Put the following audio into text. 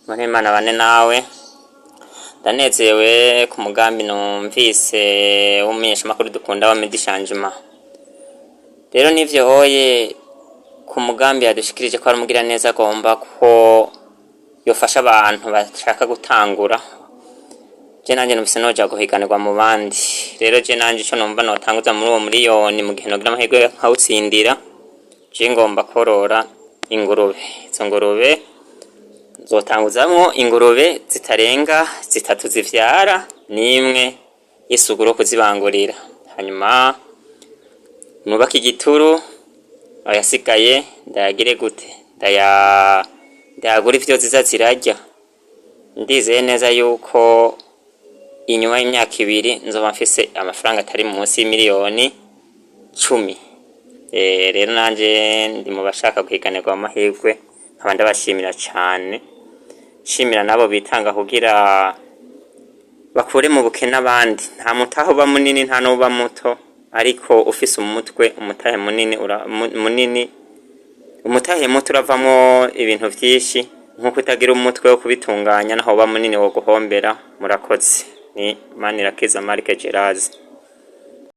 Imana bane nawe ndanezerewe ku mugambi numvise w'umumenyeshamakuru dukunda wa Meddy Changement. Rero nivyo hoye ku mugambi yadushikirije ko ari umugira neza agomba ko yofasha abantu bashaka gutangura. Je nanje numvise noja guhiganirwa mu bandi. Rero je nanje ico numva notanguza muri uwo miliyoni mu gihe nogira amahirwe nkawutsindira. Je ngomba korora ingurube. Izo ngurube zotanguzamwo ingurube zitarenga zitatu zivyara nimwe y'isuguro kuzibangurira. Hanyuma nubaka igituru ayasigaye ndayagire gute ndayagura ivyo ziza zirarya. Ndizeye neza yuko inyuma y'imyaka 2 nzoba mfise amafaranga atari munsi y'imiliyoni 10. Rero nanje ndi mu bashaka guhiganirwa amahirwe nkaba ndabashimira cyane. Shimira nabo bitanga kugira bakure mu bukene abandi. Nta mutaho ba munini nta no ba muto, ariko ufise umutwe umutahe munini umutahe muto uravamwo ibintu vyinshi nkuko utagira umutwe wo kubitunganya naho ba munini wo guhombera. Murakoze. Ni Manirakiza Marc Gerazi.